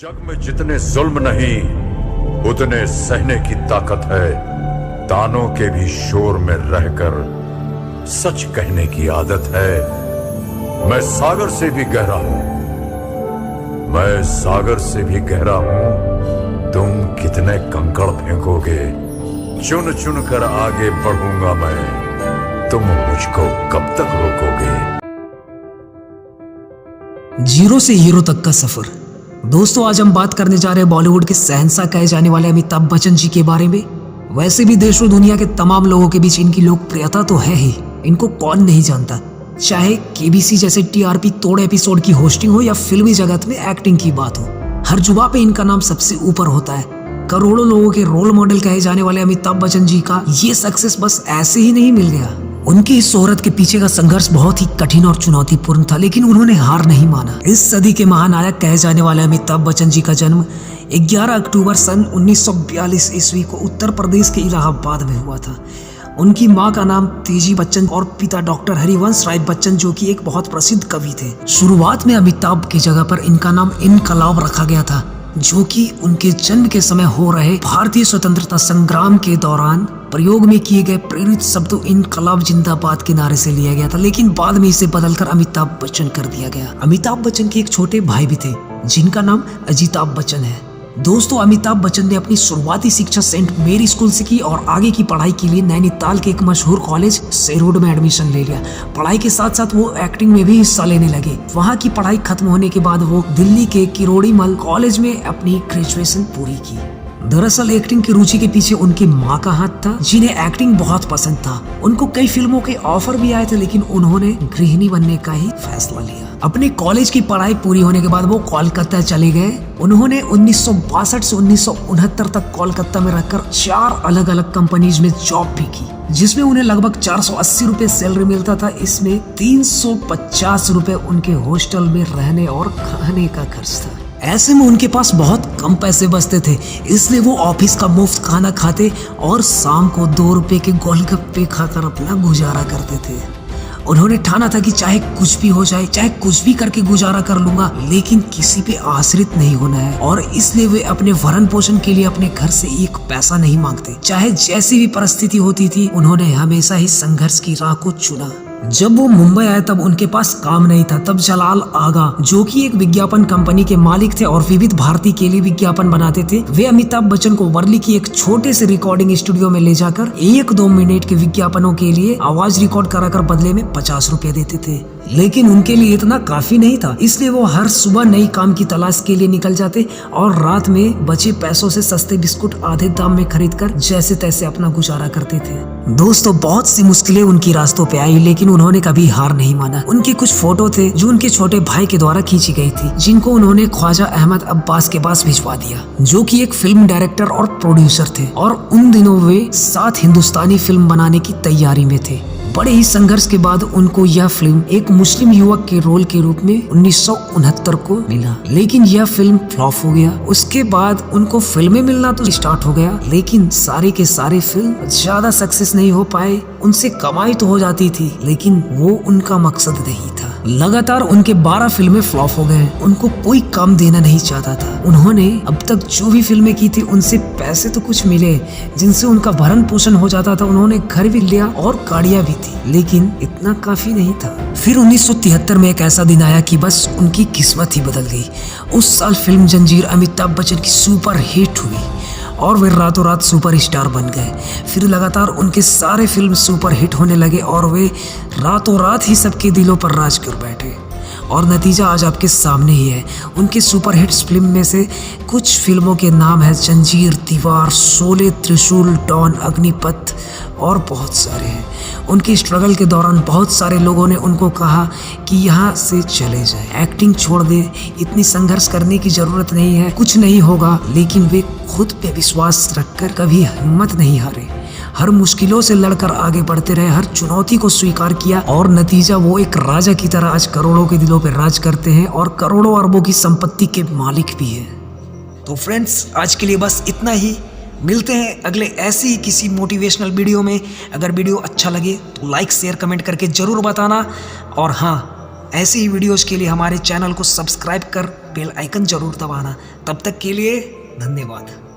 जग में जितने जुल्म नहीं उतने सहने की ताकत है। तानों के भी शोर में रहकर सच कहने की आदत है। मैं सागर से भी गहरा हूं, मैं सागर से भी गहरा हूं। तुम कितने कंकड़ फेंकोगे, चुन चुन कर आगे बढ़ूंगा मैं। तुम मुझको कब तक रोकोगे। जीरो से हीरो तक का सफर। दोस्तों, आज हम बात करने जा रहे हैं बॉलीवुड के शहंशाह कहे जाने वाले अमिताभ बच्चन जी के बारे में। वैसे भी देश और दुनिया के तमाम लोगों के बीच इनकी लोकप्रियता तो है ही, इनको कौन नहीं जानता। चाहे केबीसी जैसे टीआरपी तोड़ एपिसोड की होस्टिंग हो या फिल्मी जगत में एक्टिंग की बात हो, हर जुबान पे इनका नाम सबसे ऊपर होता है। करोड़ों लोगों के रोल मॉडल कहे जाने वाले अमिताभ बच्चन जी का ये सक्सेस बस ऐसे ही नहीं मिल गया। उनकी इस शोहरत के पीछे का संघर्ष बहुत ही कठिन और चुनौतीपूर्ण था, लेकिन उन्होंने हार नहीं माना। इस सदी के महानायक कहे जाने वाले अमिताभ बच्चन जी का जन्म 11 अक्टूबर सन 1942 ईस्वी को उत्तर प्रदेश के इलाहाबाद में हुआ था। उनकी मां का नाम तेजी बच्चन और पिता डॉक्टर हरिवंश राय बच्चन, जो कि एक बहुत प्रसिद्ध कवि थे। शुरुआत में अमिताभ की जगह पर इनका नाम इनकलाब रखा गया था, जो कि उनके जन्म के समय हो रहे भारतीय स्वतंत्रता संग्राम के दौरान प्रयोग में किए गए प्रेरित शब्दों इनकलाब जिंदाबाद के नारे से लिया गया था, लेकिन बाद में इसे बदलकर अमिताभ बच्चन कर दिया गया। अमिताभ बच्चन के एक छोटे भाई भी थे, जिनका नाम अजिताभ बच्चन है। दोस्तों, अमिताभ बच्चन ने अपनी शुरुआती शिक्षा सेंट मेरी स्कूल से की और आगे की पढ़ाई के लिए नैनीताल के एक मशहूर कॉलेज शेरवुड में एडमिशन ले लिया। पढ़ाई के साथ साथ वो एक्टिंग में भी हिस्सा लेने लगे। वहाँ की पढ़ाई खत्म होने के बाद वो दिल्ली के किरोड़ीमल कॉलेज में अपनी ग्रेजुएशन पूरी की। दरअसल एक्टिंग की रुचि के पीछे उनकी माँ का हाथ था, जिन्हें एक्टिंग बहुत पसंद था। उनको कई फिल्मों के ऑफर भी आए थे, लेकिन उन्होंने गृहिणी बनने का ही फैसला लिया। अपने कॉलेज की पढ़ाई पूरी होने के बाद वो कोलकाता चले गए। उन्होंने 1962 से 1969 तक कोलकाता में रहकर 4 अलग अलग कंपनीज में जॉब भी की, जिसमें उन्हें लगभग 480 रुपए सैलरी मिलता था। इसमें 350 रुपए उनके हॉस्टल में रहने और खाने का खर्च था। ऐसे में उनके पास बहुत कम पैसे बचते थे, इसलिए वो ऑफिस का मुफ्त खाना खाते और शाम को 2 रुपए के गोलगप्पे खाकर अपना गुजारा करते थे। उन्होंने ठाना था कि चाहे कुछ भी हो जाए, चाहे कुछ भी करके गुजारा कर लूंगा, लेकिन किसी पे आश्रित नहीं होना है। और इसलिए वे अपने भरण पोषण के लिए अपने घर से एक पैसा नहीं मांगते। चाहे जैसी भी परिस्थिति होती थी, उन्होंने हमेशा ही संघर्ष की राह को चुना। जब वो मुंबई आए तब उनके पास काम नहीं था। तब जलाल आगा, जो कि एक विज्ञापन कंपनी के मालिक थे और विविध भारती के लिए विज्ञापन बनाते थे, वे अमिताभ बच्चन को वर्ली की एक छोटे से रिकॉर्डिंग स्टूडियो में ले जाकर 1-2 मिनट के विज्ञापनों के लिए आवाज रिकॉर्ड कराकर बदले में 50 रुपए देते थे। लेकिन उनके लिए इतना काफी नहीं था, इसलिए वो हर सुबह नई काम की तलाश के लिए निकल जाते और रात में बचे पैसों से सस्ते बिस्कुट आधे दाम में खरीदकर जैसे तैसे अपना गुजारा करते थे। दोस्तों, बहुत सी मुश्किलें उनकी रास्तों पे आई, लेकिन उन्होंने कभी हार नहीं माना। उनके कुछ फोटो थे जो उनके छोटे भाई के द्वारा खींची गई थी, जिनको उन्होंने ख्वाजा अहमद अब्बास के पास भिजवा दिया, जो कि एक फिल्म डायरेक्टर और प्रोड्यूसर थे। और उन दिनों वे 7 हिंदुस्तानी फिल्म बनाने की तैयारी में थे। बड़े ही संघर्ष के बाद उनको यह फिल्म एक मुस्लिम युवक के रोल के रूप में 1969 को मिला, लेकिन यह फिल्म फ्लॉप हो गया। उसके बाद उनको फिल्में मिलना तो स्टार्ट हो गया, लेकिन सारे के सारे फिल्म ज्यादा सक्सेस नहीं हो पाए। उनसे कमाई तो हो जाती थी, लेकिन वो उनका मकसद नहीं था। लगातार उनके 12 फिल्में फ्लॉप हो गए। उनको कोई काम देना नहीं चाहता था। उन्होंने अब तक जो भी फिल्में की थी, उनसे पैसे तो कुछ मिले, जिनसे उनका भरण पोषण हो जाता था। उन्होंने घर भी लिया और गाड़ियां भी थी, लेकिन इतना काफी नहीं था। फिर 1973 में एक ऐसा दिन आया कि बस उनकी किस्मत ही बदल गई। उस साल फिल्म जंजीर अमिताभ बच्चन की सुपर हिट हुई और वे रातों रात सुपरस्टार बन गए। फिर लगातार उनके सारे फिल्म सुपर हिट होने लगे और वे रातों रात ही सबके दिलों पर राज कर बैठे। और नतीजा आज आपके सामने ही है। उनके सुपर हिट्स फिल्म में से कुछ फिल्मों के नाम है जंजीर, दीवार, शोले, त्रिशूल, डॉन, अग्निपथ और बहुत सारे हैं। उनकी स्ट्रगल के दौरान बहुत सारे लोगों ने उनको कहा कि यहाँ से चले जाए, एक्टिंग छोड़ दे, इतनी संघर्ष करने की जरूरत नहीं है, कुछ नहीं होगा। लेकिन वे खुद पे विश्वास रखकर कभी हिम्मत नहीं हारे। हर मुश्किलों से लड़कर आगे बढ़ते रहे, हर चुनौती को स्वीकार किया और नतीजा वो एक राजा की तरह आज करोड़ों के दिलों पर राज करते हैं और करोड़ों अरबों की संपत्ति के मालिक भी है। तो फ्रेंड्स, आज के लिए बस इतना ही। मिलते हैं अगले ऐसे ही किसी मोटिवेशनल वीडियो में। अगर वीडियो अच्छा लगे तो लाइक, शेयर, कमेंट करके जरूर बताना। और हाँ, ऐसे ही वीडियोस के लिए हमारे चैनल को सब्सक्राइब कर बेल आइकन जरूर दबाना। तब तक के लिए धन्यवाद।